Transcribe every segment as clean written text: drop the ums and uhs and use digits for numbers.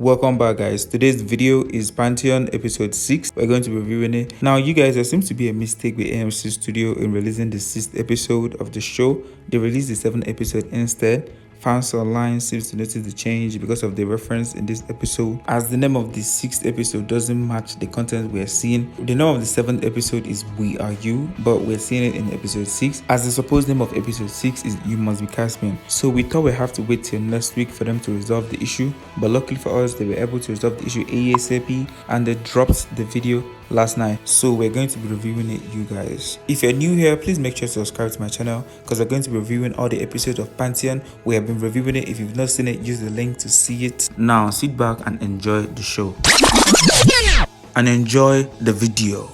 Welcome back, guys. Today's video is Pantheon episode 6. We're going to be reviewing it. Now, you guys, there seems to be a mistake with AMC Studio in releasing the 6th episode of the show. They released the 7th episode instead. Fans online seems to notice the change because of the reference in this episode, as the name of the 6th episode doesn't match the content we're seeing. The name of the 7th episode is We Are You, but we're seeing it in episode 6, as the supposed name of episode 6 is You Must Be Caspian. So we thought we'd have to wait till next week for them to resolve the issue, but luckily for us, they were able to resolve the issue ASAP, and they dropped the video last night. So we're going to be reviewing it, you guys. If you're new here, please make sure to subscribe to my channel, because we're going to be reviewing all the episodes of Pantheon. We have been reviewing it. If you've not seen it, use the link to see it. Now sit back and enjoy the show and enjoy the video.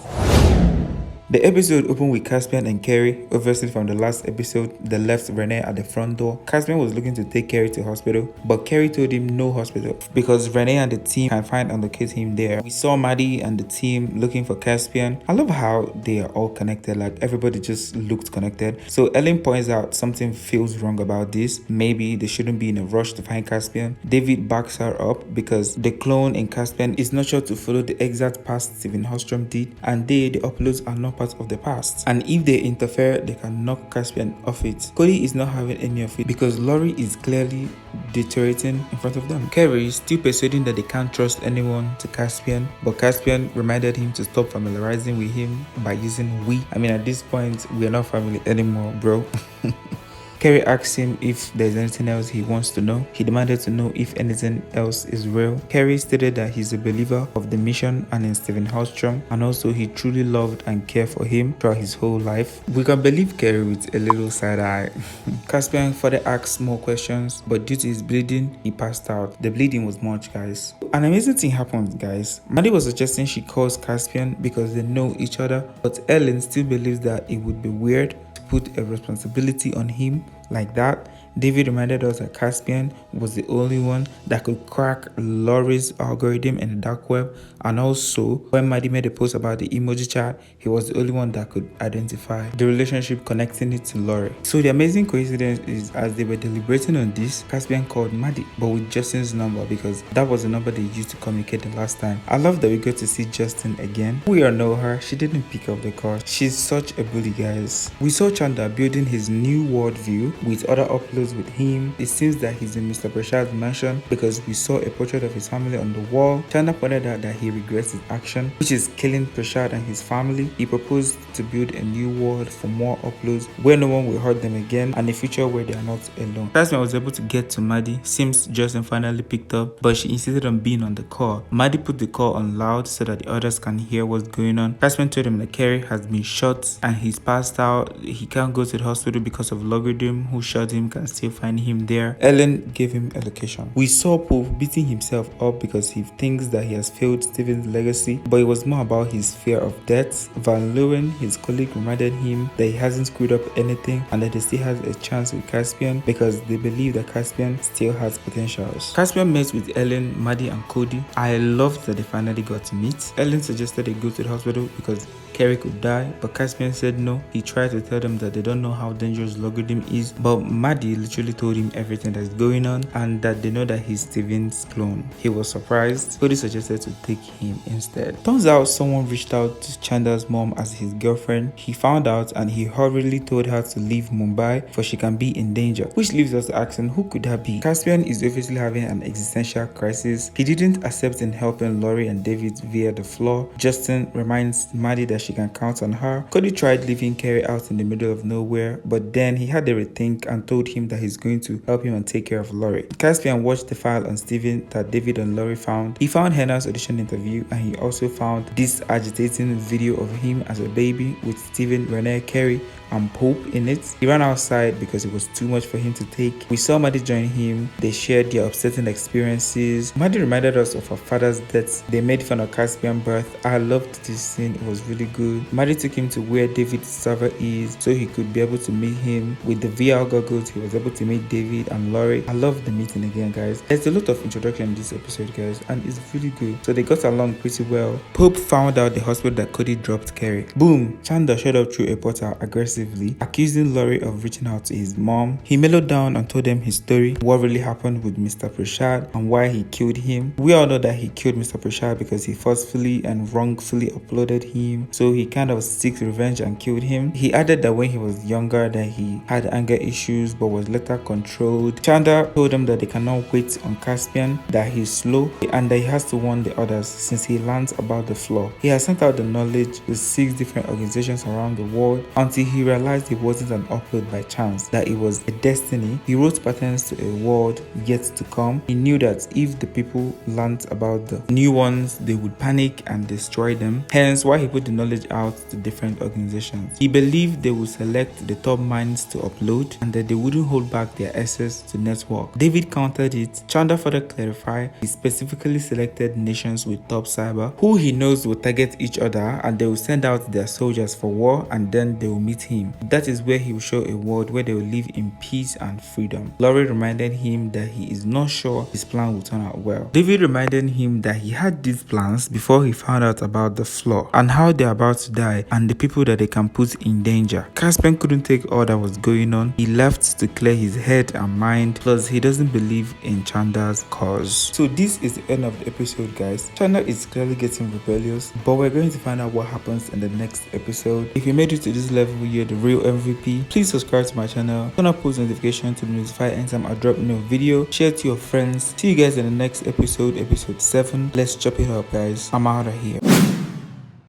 The episode opened with Caspian and Carrie. Obviously, from the last episode, they left Renee at the front door. Caspian was looking to take Carrie to hospital, but Carrie told him no hospital because Renee and the team can find and locate him there. We saw Maddie and the team looking for Caspian. I love how they are all connected, like everybody just looked connected. So Ellen points out something feels wrong about this. Maybe they shouldn't be in a rush to find Caspian. David backs her up because the clone in Caspian is not sure to follow the exact path Stephen Hostrom did, and the uploads are not part of the past, and if they interfere, they can knock Caspian off it. Cody is not having any of it because Laurie is clearly deteriorating in front of them. Carrie is still persuading that they can't trust anyone to Caspian, but Caspian reminded him to stop familiarizing with him by using we. I mean, at this point, we are not family anymore, bro. Carrie asked him if there's anything else he wants to know. He demanded to know if anything else is real. Carrie stated that he's a believer of the mission and in Stephen Hostrom, and also he truly loved and cared for him throughout his whole life. We can believe Carrie with a little side eye. Caspian further asked more questions, but due to his bleeding, he passed out. The bleeding was much, guys. An amazing thing happened, guys. Maddie was suggesting she calls Caspian because they know each other, but Ellen still believes that it would be weird put a responsibility on him like that. David reminded us that Caspian was the only one that could crack Laurie's algorithm in the dark web, and also when Maddie made a post about the emoji chat, he was the only one that could identify the relationship connecting it to Laurie. So the amazing coincidence is, as they were deliberating on this, Caspian called Maddie, but with Justin's number, because that was the number they used to communicate the last time. I love that we got to see Justin again. We all know her. She didn't pick up the call. She's such a bully, guys. We saw Chanda building his new world view with other uploads with him. It seems that he's in Mr. Prashad's mansion because we saw a portrait of his family on the wall. Chanda pointed out that he regrets his action, which is killing Prashad and his family. He proposed to build a new world for more uploads where no one will hurt them again, and a future where they are not alone. Caspian was able to get to Maddie. Seems Justin finally picked up, but she insisted on being on the call. Maddie put the call on loud so that the others can hear what's going on. Caspian told him that Carrie has been shot and he's passed out. He can't go to the hospital because of Logarithm, who shot him, can still find him there. Ellen gave him a location. We saw Pope beating himself up because he thinks that he has failed Stephen's legacy, but it was more about his fear of death. Van Leeuwen, his colleague, reminded him that he hasn't screwed up anything and that he still has a chance with Caspian because they believe that Caspian still has potentials. Caspian met with Ellen, Maddie, and Cody. I loved that they finally got to meet. Ellen suggested they go to the hospital because Carrie could die, but Caspian said no. He tried to tell them that they don't know how dangerous Logarithm is, but Maddie literally told him everything that's going on and that they know that he's Stephen's clone. He was surprised. Cody suggested to take him instead. Turns out someone reached out to Chanda's mom as his girlfriend. He found out and he hurriedly told her to leave Mumbai for she can be in danger, which leaves us asking who could that be. Caspian is obviously having an existential crisis. He didn't accept in helping Laurie and David via the floor. Justin reminds Maddie that she can count on her. Cody tried leaving Carrie out in the middle of nowhere, but then he had a rethink and told him that he's going to help him and take care of Laurie. Caspian watched the file on Stephen that David and Laurie found. He found Henna's audition interview, and he also found this agitating video of him as a baby with Stephen, Renee, Carrie, and Pope in it. He ran outside because it was too much for him to take. We saw Maddie join him. They shared their upsetting experiences. Maddie reminded us of her father's death. They made fun of Caspian's birth. I loved this scene. It was really good. Maddie took him to where David's server is so he could be able to meet him. With the VR goggles, he was able to meet David and Laurie. I loved the meeting again, guys. There's a lot of introduction in this episode, guys, and it's really good. So they got along pretty well. Pope found out the hospital that Cody dropped Carrie. Boom! Chanda showed up through a portal aggressively aggressively, accusing Laurie of reaching out to his mom. He mellowed down and told them his story, what really happened with Mr. Prashad and why he killed him. We all know that he killed Mr. Prashad because he forcefully and wrongfully uploaded him, so he kind of seeks revenge and killed him. He added that when he was younger that he had anger issues but was later controlled. Chanda told him that they cannot wait on Caspian, that he's slow and that he has to warn the others since he learns about the flaw. He has sent out the knowledge to 6 different organizations around the world until he realized it wasn't an upload by chance, that it was a destiny. He wrote patterns to a world yet to come. He knew that if the people learned about the new ones, they would panic and destroy them. Hence why he put the knowledge out to different organizations. He believed they would select the top minds to upload and that they wouldn't hold back their access to network. David countered it. Chanda further clarified he specifically selected nations with top cyber who he knows will target each other and they will send out their soldiers for war and then they will meet him. That is where he will show a world where they will live in peace and freedom. Laurie reminded him that he is not sure his plan will turn out well. David reminded him that he had these plans before he found out about the flaw and how they're about to die and the people that they can put in danger. Caspian couldn't take all that was going on. He left to clear his head and mind, plus he doesn't believe in Chanda's cause. So this is the end of the episode, guys. Chanda is clearly getting rebellious, but we're going to find out what happens in the next episode. If you made it to this level, you're the real MVP. Please subscribe to my channel, turn on post notification to be notified anytime I drop a new video, share to your friends. See you guys in the next episode, episode 7. Let's chop it up, guys. I'm out of here.